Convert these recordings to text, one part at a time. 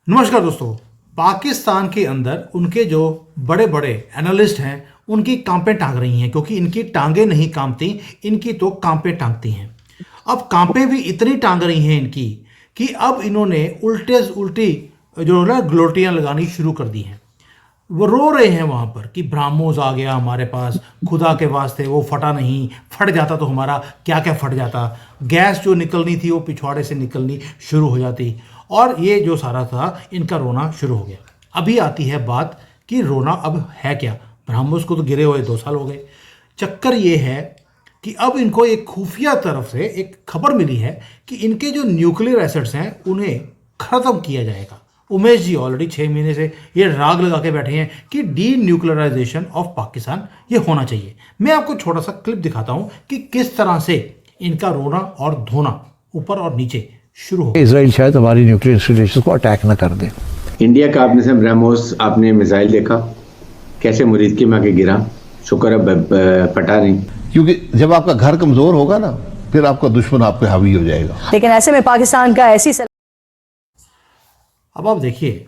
नमस्कार दोस्तों। पाकिस्तान के अंदर उनके जो बड़े बड़े एनालिस्ट हैं उनकी कांपें टांग रही हैं, क्योंकि इनकी टांगें नहीं कांपती, इनकी तो कांपें टांगती हैं। अब कांपें भी इतनी टांग रही हैं इनकी कि अब इन्होंने उल्टे उल्टी जो ना ग्लोटियां लगानी शुरू कर दी हैं। वो रो रहे हैं वहां पर कि ब्राह्मोस आ गया हमारे पास, खुदा के वास्ते वो फटा नहीं, फट जाता तो हमारा क्या क्या फट जाता, गैस जो निकलनी थी वो पिछवाड़े से निकलनी शुरू हो जाती। और ये जो सारा था इनका रोना शुरू हो गया। अभी आती है बात कि रोना अब है क्या। ब्राह्मोस को तो गिरे हुए 2 साल हो गए। चक्कर ये है कि अब इनको एक खुफिया तरफ से एक खबर मिली है कि इनके जो न्यूक्लियर एसेट्स हैं उन्हें खत्म किया जाएगा। उमेश जी ऑलरेडी 6 महीने से ये राग लगा के बैठे हैं कि डी न्यूक्लियराइजेशन ऑफ पाकिस्तान ये होना चाहिए। मैं आपको छोटा सा क्लिप दिखाता हूं कि किस तरह से इनका रोना और धोना ऊपर और नीचे शुरू हो। इसराइल शायद हमारी न्यूक्लियर इंस्टॉलेशन को अटैक न कर दे। इंडिया का आपने से ब्रह्मोस आपने मिसाइल देखा कैसे मुरीद की माँ के गिरा। शुक्र अब फटा नहीं, क्योंकि जब आपका घर कमजोर होगा ना फिर आपका दुश्मन आप पे हावी हो जाएगा। लेकिन ऐसे में पाकिस्तान का ऐसी अब आप देखिए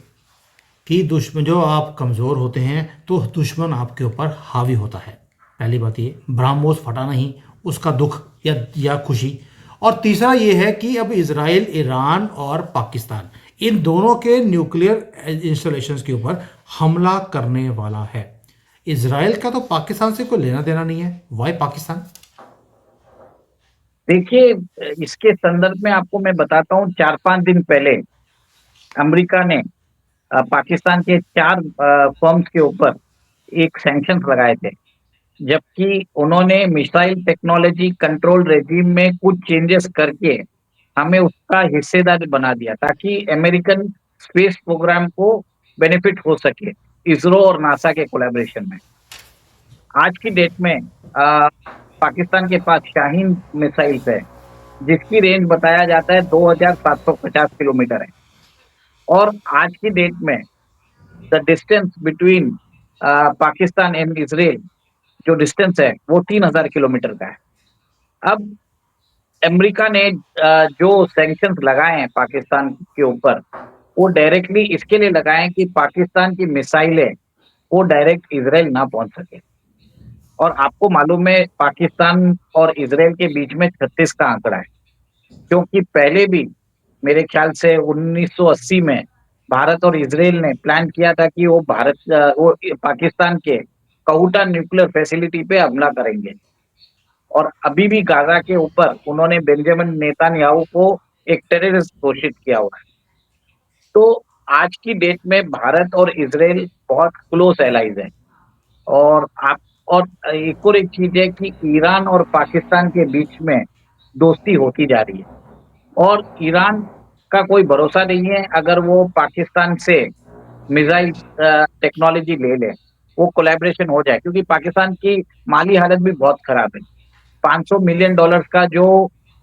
कि दुश्मन जो आप कमज़ोर होते हैं तो दुश्मन आपके ऊपर हावी होता है। पहली बात ये ब्रह्मोस फटा नहीं, उसका दुख या खुशी। और तीसरा ये है कि अब इसराइल, ईरान और पाकिस्तान इन दोनों के न्यूक्लियर इंस्टॉलेशंस के ऊपर हमला करने वाला है। इसराइल का तो पाकिस्तान से कोई लेना देना नहीं है। वाई पाकिस्तान? देखिए, इसके संदर्भ में आपको मैं बताता हूँ। 4-5 दिन पहले अमेरिका ने पाकिस्तान के 4 फर्म्स के ऊपर एक सैंक्शंस लगाए थे, जबकि उन्होंने मिसाइल टेक्नोलॉजी कंट्रोल रेजिम में कुछ चेंजेस करके हमें उसका हिस्सेदार बना दिया ताकि अमेरिकन स्पेस प्रोग्राम को बेनिफिट हो सके इसरो और नासा के कोलैबोरेशन में। आज की डेट में पाकिस्तान के पास शाहीन मिसाइल है, जिसकी रेंज बताया जाता है 2750 किलोमीटर है। और आज की डेट में the distance between Pakistan and Israel, जो डिस्टेंस है वो 3000 किलोमीटर का है। अब अमेरिका ने जो सैंक्शंस लगाए हैं पाकिस्तान के ऊपर, वो डायरेक्टली इसके लिए लगाए हैं कि पाकिस्तान की मिसाइलें वो डायरेक्ट इसराइल ना पहुंच सके। और आपको मालूम है पाकिस्तान और इसराइल के बीच में 36 का आंकड़ा है, क्योंकि पहले भी मेरे ख्याल से 1980 में भारत और इसराइल ने प्लान किया था कि वो पाकिस्तान के कहूटा न्यूक्लियर फैसिलिटी पे हमला करेंगे। और अभी भी गाजा के ऊपर उन्होंने बेंजामिन नेतन्याहू को एक टेररिस्ट घोषित किया हुआ है। तो आज की डेट में भारत और इसराइल बहुत क्लोज एलाइज है। और आप और एक चीज है कि ईरान और पाकिस्तान के बीच में दोस्ती होती जा रही है, और ईरान का कोई भरोसा नहीं है। अगर वो पाकिस्तान से मिसाइल टेक्नोलॉजी ले ले, वो कोलैबोरेशन हो जाए, क्योंकि पाकिस्तान की माली हालत भी बहुत खराब है। $500 मिलियन का जो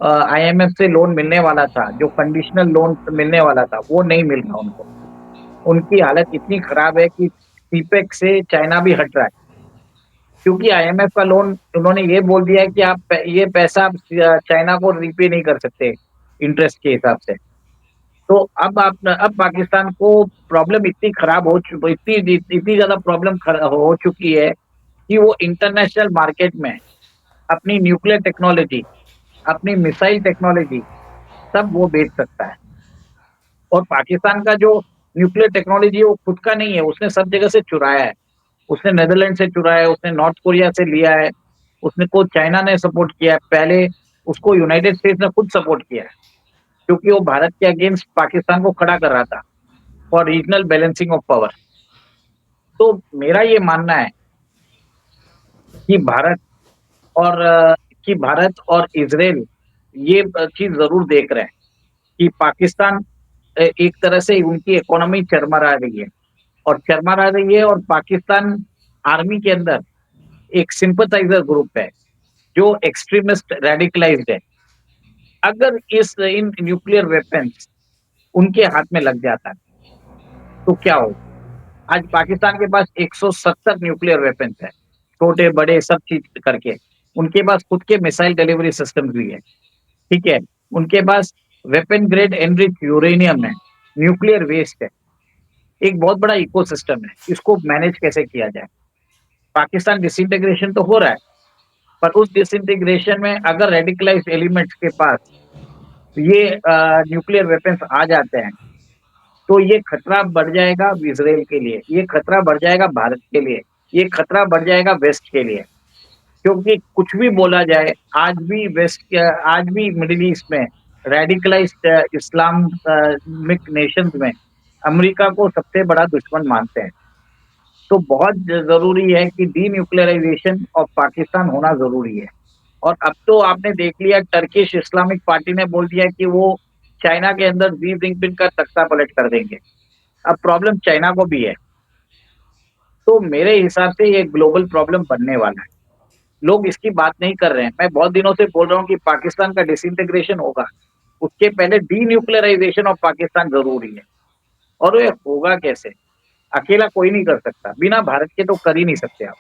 IMF से लोन मिलने वाला था, जो कंडीशनल लोन मिलने वाला था, वो नहीं मिल रहा उनको। उनकी हालत इतनी खराब है कि सीपेक से चाइना भी हट रहा है, क्योंकि IMF का लोन उन्होंने ये बोल दिया है कि आप ये पैसा चाइना को रीपे नहीं कर सकते इंटरेस्ट के हिसाब से। तो अब पाकिस्तान को प्रॉब्लम इतनी खराब इतनी इतनी ज्यादा प्रॉब्लम हो चुकी है कि वो इंटरनेशनल मार्केट में अपनी न्यूक्लियर टेक्नोलॉजी, अपनी मिसाइल टेक्नोलॉजी सब वो बेच सकता है। और पाकिस्तान का जो न्यूक्लियर टेक्नोलॉजी है वो खुद का नहीं है, उसने सब जगह से चुराया है। उसने नेदरलैंड से चुराया है, उसने नॉर्थ कोरिया से लिया है, उसने को चाइना ने सपोर्ट किया है, पहले उसको यूनाइटेड स्टेट्स ने खुद सपोर्ट किया है, क्योंकि वो भारत के अगेंस्ट पाकिस्तान को खड़ा कर रहा था for regional balancing of power. तो मेरा ये मानना है कि और भारत और इसराइल ये चीज जरूर देख रहे हैं कि पाकिस्तान एक तरह से उनकी इकोनॉमी चरमरा रही है, और पाकिस्तान आर्मी के अंदर एक सिंपथाइजर ग्रुप है जो एक्सट्रीमिस्ट रेडिकलाइज्ड है। अगर इन न्यूक्लियर वेपन्स उनके हाथ में लग जाता है तो क्या हो। आज पाकिस्तान के पास 170 न्यूक्लियर वेपन्स है, छोटे बड़े सब चीज करके। उनके पास खुद के मिसाइल डिलीवरी सिस्टम भी है, ठीक है। उनके पास वेपन ग्रेड एनरिच यूरेनियम है, न्यूक्लियर वेस्ट है। एक बहुत बड़ा इकोसिस्टम है, इसको मैनेज कैसे किया जाए। पाकिस्तान डिसइंटीग्रेशन तो हो रहा है, पर उस डिसइंटीग्रेशन में अगर रेडिकलाइज्ड एलिमेंट्स के पास ये न्यूक्लियर वेपन्स आ जाते हैं, तो ये खतरा बढ़ जाएगा इजराइल के लिए, ये खतरा बढ़ जाएगा भारत के लिए, ये खतरा बढ़ जाएगा वेस्ट के लिए। क्योंकि कुछ भी बोला जाए, आज भी मिडिल ईस्ट में रेडिकलाइज्ड इस्लामिक नेशंस में अमेरिका को सबसे बड़ा दुश्मन मानते हैं। तो बहुत जरूरी है कि डीन्यूक्लियराइजेशन ऑफ पाकिस्तान होना जरूरी है। और अब तो आपने देख लिया, टर्किश इस्लामिक पार्टी ने बोल दिया कि वो चाइना के अंदर शी जिनपिंग का तख्ता पलट कर देंगे। अब प्रॉब्लम चाइना को भी है, तो मेरे हिसाब से ये ग्लोबल प्रॉब्लम बनने वाला है। लोग इसकी बात नहीं कर रहे हैं। मैं बहुत दिनों से बोल रहा हूँ कि पाकिस्तान का डिसइंटीग्रेशन होगा, उसके पहले डीन्यूक्लियराइजेशन ऑफ पाकिस्तान जरूरी है। और ये होगा कैसे? अकेला कोई नहीं कर सकता, बिना भारत के तो कर ही नहीं सकते आप।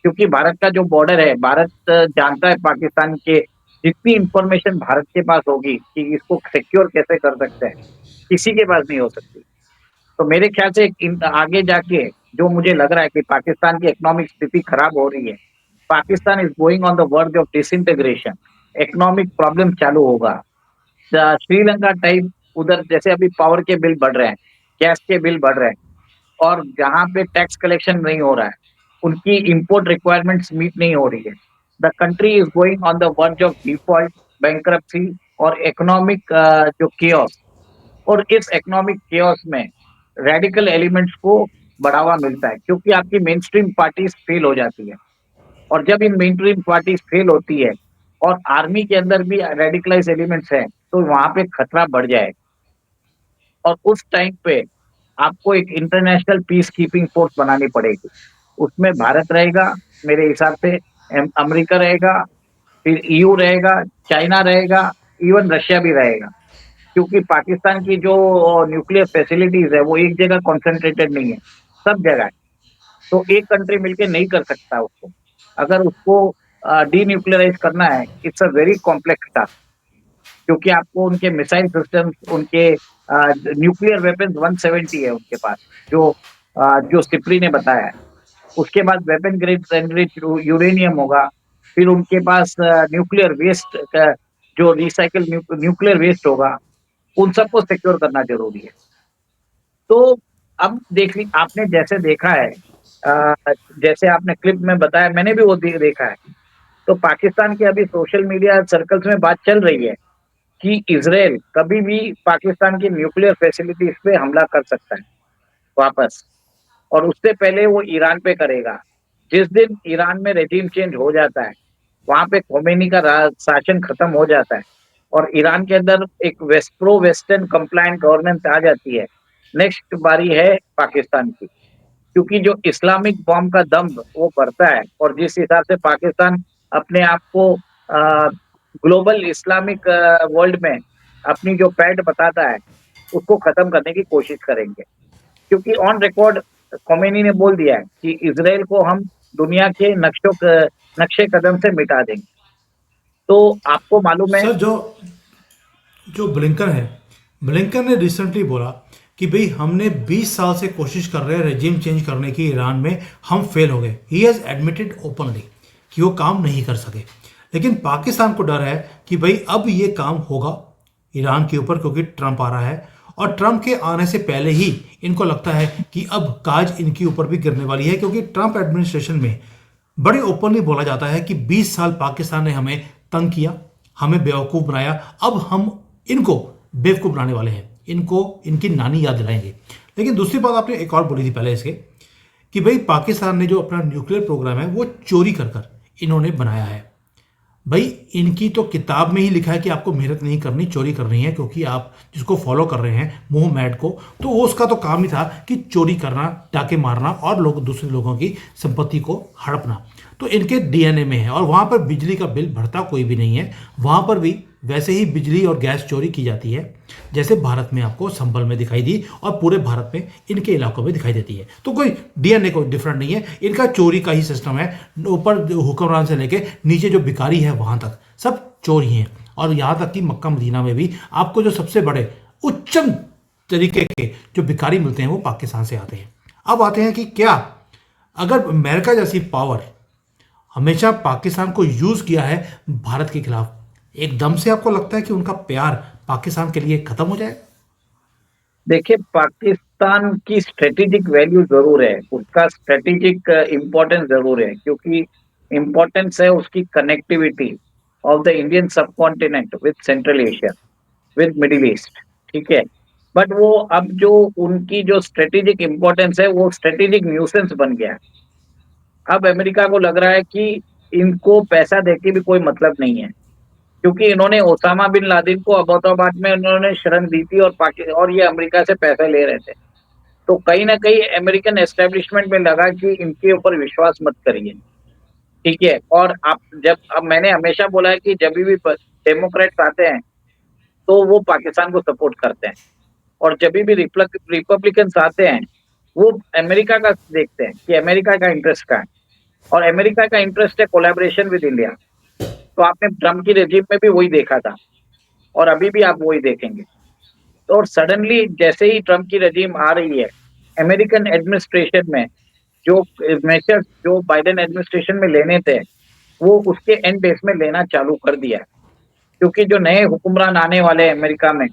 क्योंकि भारत का जो बॉर्डर है, भारत जानता है पाकिस्तान के, जितनी इंफॉर्मेशन भारत के पास होगी कि इसको सिक्योर कैसे कर सकते हैं, किसी के पास नहीं हो सकती। तो मेरे ख्याल से आगे जाके जो मुझे लग रहा है कि पाकिस्तान की इकोनॉमिक स्थिति खराब हो रही है, Pakistan is going on the verge of disintegration, economic problem चालू होगा। श्रीलंका टाइप, उधर जैसे अभी पावर के बिल बढ़ रहे हैं, गैस के बिल बढ़ रहे हैं, और जहां पे टैक्स कलेक्शन नहीं हो रहा है, उनकी इंपोर्ट रिक्वायरमेंट्स मीट नहीं हो रही है, the country is going on the verge of default, bankruptcy और इकोनॉमिक जो केओस। और इस इकोनॉमिक केओस में रेडिकल एलिमेंट्स को बढ़ावा मिलता है, क्योंकि आपकी मेन स्ट्रीम पार्टीज फेल हो जाती है। और जब इन मेन स्ट्रीम पार्टीज फेल होती है और आर्मी के अंदर भी रेडिकलाइज एलिमेंट्स हैं, तो वहां पे खतरा बढ़ जाए। और उस टाइम पे आपको एक इंटरनेशनल पीस कीपिंग फोर्स बनानी पड़ेगी। उसमें भारत रहेगा मेरे हिसाब से, अमेरिका रहेगा, फिर ईयू रहेगा, चाइना रहेगा, इवन रशिया भी रहेगा। क्योंकि पाकिस्तान की जो न्यूक्लियर फैसिलिटीज है वो एक जगह कॉन्सेंट्रेटेड नहीं है, सब जगह है। तो एक कंट्री मिलके नहीं कर सकता उसको। अगर उसको डीन्यूक्लियराइज करना है, it's a very complex task. क्योंकि आपको उनके मिसाइल सिस्टम्स, उनके न्यूक्लियर वेपन्स 170 है उनके पास, जो सिप्री ने बताया है। उसके बाद वेपन ग्रेड एनरिच यूरेनियम होगा, फिर उनके पास न्यूक्लियर वेस्ट जो रिसाइकल न्यूक्लियर वेस्ट होगा, उन सबको सिक्योर करना जरूरी है। तो अब देखिए, आपने जैसे देखा है, जैसे आपने क्लिप में बताया, मैंने भी वो देखा है। तो पाकिस्तान के अभी सोशल मीडिया सर्कल्स में बात चल रही है कि इजराइल कभी भी पाकिस्तान की न्यूक्लियर फैसिलिटीज पे हमला कर सकता है वापस, और उससे पहले वो ईरान पे करेगा। जिस दिन ईरान में रेजिम चेंज हो जाता है, वहां पे खोमेनी का शासन खत्म हो जाता है और ईरान के अंदर एक प्रो वेस्टर्न कंप्लायंट गवर्नेंस आ जाती है, नेक्स्ट बारी है पाकिस्तान की। क्योंकि जो इस्लामिक बॉम्ब का दम वो बढ़ता है, और जिस हिसाब से पाकिस्तान अपने आप को ग्लोबल इस्लामिक वर्ल्ड में अपनी जो पैठ बताता है, उसको खत्म करने की कोशिश करेंगे। क्योंकि ऑन रिकॉर्ड खोमेनी ने बोल दिया है कि इजराइल को हम दुनिया के नक्शे कदम से मिटा देंगे। तो आपको मालूम है सर, जो जो ब्लिंकन है, ब्लिंकन ने रिसेंटली बोला कि भाई हमने 20 साल से कोशिश कर रहे हैं रेजिम चेंज करने की ईरान में, हम फेल हो गए। ही हैज़ एडमिटेड ओपनली कि वो काम नहीं कर सके। लेकिन पाकिस्तान को डर है कि भाई अब ये काम होगा ईरान के ऊपर, क्योंकि ट्रंप आ रहा है, और ट्रंप के आने से पहले ही इनको लगता है कि अब काज इनके ऊपर भी गिरने वाली है। क्योंकि ट्रंप एडमिनिस्ट्रेशन में बड़े ओपनली बोला जाता है कि 20 साल पाकिस्तान ने हमें तंग किया, हमें बेवकूफ़ बनाया, अब हम इनको बेवकूफ़ बनाने वाले हैं, इनको इनकी नानी याद दिलाएंगे। लेकिन दूसरी बात आपने एक और बोली थी पहले इसके, कि भाई पाकिस्तान ने जो अपना न्यूक्लियर प्रोग्राम है वो चोरी कर कर इन्होंने बनाया है। भाई इनकी तो किताब में ही लिखा है कि आपको मेहनत नहीं करनी, चोरी करनी है, क्योंकि आप जिसको फॉलो कर रहे हैं मोह मैड को, तो वो उसका तो काम ही था कि चोरी करना, डाके मारना और दूसरे लोगों की संपत्ति को हड़पना। तो इनके डीएनए में है। और वहाँ पर बिजली का बिल भरता कोई भी नहीं है, वहाँ पर भी वैसे ही बिजली और गैस चोरी की जाती है जैसे भारत में आपको संभल में दिखाई दी और पूरे भारत में इनके इलाकों में दिखाई देती है। तो कोई डीएनए कोई डिफरेंट नहीं है, इनका चोरी का ही सिस्टम है। ऊपर हुक्मरान से लेके नीचे जो भिखारी है वहाँ तक सब चोर ही हैं। और यहाँ तक कि मक्का मदीना में भी आपको जो सबसे बड़े उच्चम तरीके के जो भिखारी मिलते हैं वो पाकिस्तान से आते हैं। अब आते हैं कि क्या अगर अमेरिका जैसी पावर हमेशा पाकिस्तान को यूज किया है भारत के खिलाफ, एकदम से आपको लगता है कि उनका प्यार पाकिस्तान के लिए खत्म हो जाए? देखिए, पाकिस्तान की स्ट्रेटेजिक वैल्यू जरूर है, उसका स्ट्रेटेजिक इम्पोर्टेंस जरूर है, क्योंकि इम्पोर्टेंस है उसकी connectivity of the Indian subcontinent with central Asia, with middle east, ठीक है। बट वो अब जो उनकी जो स्ट्रेटेजिक इम्पोर्टेंस है वो स्ट्रेटेजिक न्यूसेंस बन गया है। अब अमेरिका को लग रहा है कि इनको पैसा देके भी कोई मतलब नहीं है, क्योंकि इन्होंने ओसामा बिन लादेन को अबोटाबाद में इन्होंने शरण दी थी और ये अमेरिका से पैसे ले रहे थे। तो कहीं ना कहीं अमेरिकन एस्टेब्लिशमेंट में लगा कि इनके ऊपर विश्वास मत करिए, ठीक है। और अब मैंने हमेशा बोला है कि जब भी डेमोक्रेट्स आते हैं तो वो पाकिस्तान को सपोर्ट करते हैं, और जब भी रिपब्लिकन्स आते हैं वो अमेरिका का देखते हैं कि अमेरिका का इंटरेस्ट क्या है, और अमेरिका का इंटरेस्ट है कोलैबोरेशन विद इंडिया। तो आपने ट्रम्प की रेजिम में भी वही देखा था, और अभी भी आप वही देखेंगे। तो और सडनली जैसे ही ट्रम्प की रेजिम आ रही है, अमेरिकन एडमिनिस्ट्रेशन में जो मेजर्स जो बाइडेन एडमिनिस्ट्रेशन में लेने थे वो उसके एंड डेज में लेना चालू कर दिया है, क्योंकि जो नए हुक्मरान आने वाले हैं अमेरिका में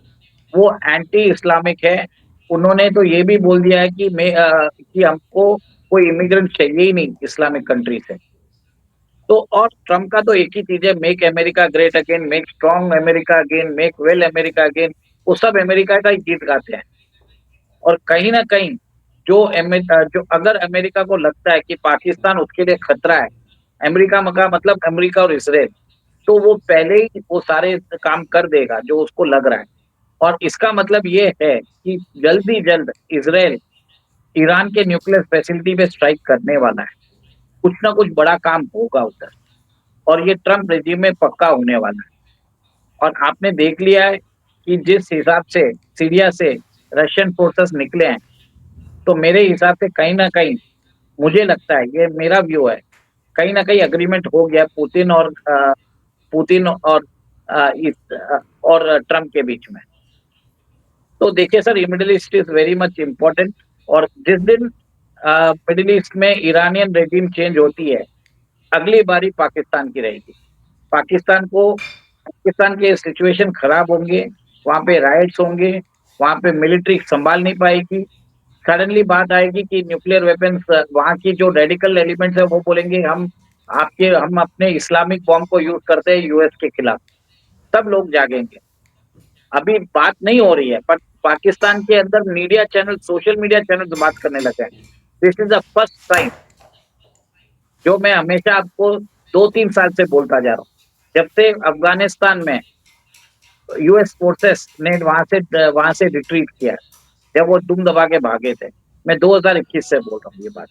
वो एंटी इस्लामिक है। उन्होंने तो ये भी बोल दिया है कि हमको कोई इमिग्रेंट चाहिए ही नहीं इस्लामिक कंट्री से। तो और ट्रम्प का तो एक ही चीज है, make America great again, make strong America again, make well America again. वो सब अमेरिका का ही गीत गाते हैं। और कहीं ना कहीं जो अगर अमेरिका को लगता है कि पाकिस्तान उसके लिए खतरा है, अमेरिका का मतलब अमेरिका और इसराइल, तो वो पहले ही वो सारे काम कर देगा जो उसको लग रहा है। और इसका मतलब ये है कि जल्द ही जल्द इसराइल ईरान के न्यूक्लियर फैसिलिटी पे स्ट्राइक करने वाला है। कुछ ना कुछ बड़ा काम होगा उधर, और ये ट्रम्प रेजिम में पक्का होने वाला है। और आपने देख लिया है कि जिस हिसाब से सीरिया से रशियन फोर्सेस निकले हैं, तो मेरे हिसाब से कहीं ना कहीं मुझे लगता है, ये मेरा व्यू है, कहीं ना कहीं अग्रीमेंट हो गया पुतिन और ट्रम्प के बीच में। तो देखिए सर, ये middle east is very much important, और जिस दिन मिडिल ईस्ट में ईरानियन रेजिम चेंज होती है, अगली बारी पाकिस्तान की रहेगी। पाकिस्तान के सिचुएशन खराब होंगे, वहां पे राइट्स होंगे, वहां पे मिलिट्री संभाल नहीं पाएगी। सडनली बात आएगी कि न्यूक्लियर वेपन्स, वहां की जो रेडिकल एलिमेंट्स है वो बोलेंगे हम अपने इस्लामिक बॉम्ब को यूज करते हैं यूएस के खिलाफ। सब लोग जागेंगे। अभी बात नहीं हो रही है, पर पाकिस्तान के अंदर media channel, social media channel बात करने लगे हैं। This is the first time, जो मैं हमेशा आपको 2-3 साल से बोलता जा रहा हूँ, जब से अफगानिस्तान में यूएस फोर्सेस ने वहां से रिट्रीट किया, जब वो दुम दबा के भागे थे। मैं 2021 से बोल रहा हूँ ये बात।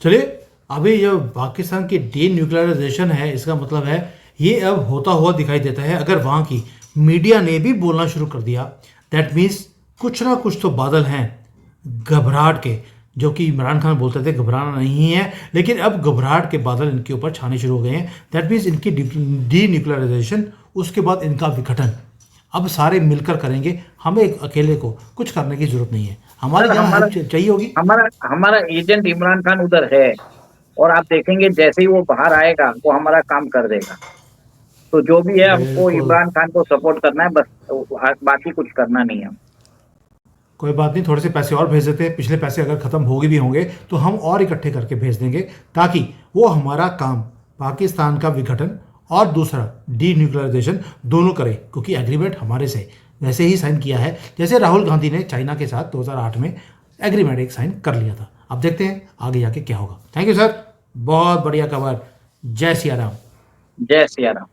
चलिए, अभी जो पाकिस्तान की डीन्यूक्लियराइजेशन है, इसका मतलब है ये अब होता हुआ दिखाई देता है। अगर वहाँ की मीडिया ने भी बोलना शुरू कर दिया, दैट मीन्स कुछ ना कुछ तो बादल हैं घबराहट के, जो कि इमरान खान बोलते थे घबराना नहीं है, लेकिन अब घबराहट के बादल इनके ऊपर छाने शुरू हो गए हैं। दैट मीन्स इनकी डीन्यूक्लियराइजेशन, उसके बाद इनका विघटन अब सारे मिलकर करेंगे। हमें अकेले को कुछ करने की जरूरत नहीं है, हमारी जहाँ हेल्प चाहिए होगी। हमारा एजेंट इमरान खान उधर है, और आप देखेंगे जैसे ही वो बाहर आएगा वो हमारा काम कर देगा। तो जो भी है, हमको इमरान खान को सपोर्ट करना है बस, बाकी कुछ करना नहीं है। कोई बात नहीं, थोड़े से पैसे और भेज देते हैं। पिछले पैसे अगर ख़त्म होगे भी होंगे तो हम और इकट्ठे करके भेज देंगे, ताकि वो हमारा काम, पाकिस्तान का विघटन और दूसरा डीन्यूक्लियराइजेशन दोनों करे, क्योंकि एग्रीमेंट हमारे से वैसे ही साइन किया है जैसे राहुल गांधी ने चाइना के साथ 2008 में एग्रीमेंट एक साइन कर लिया था। अब देखते हैं आगे जाके क्या होगा। थैंक यू सर, बहुत बढ़िया खबर। जय सिया राम। जय सिया राम।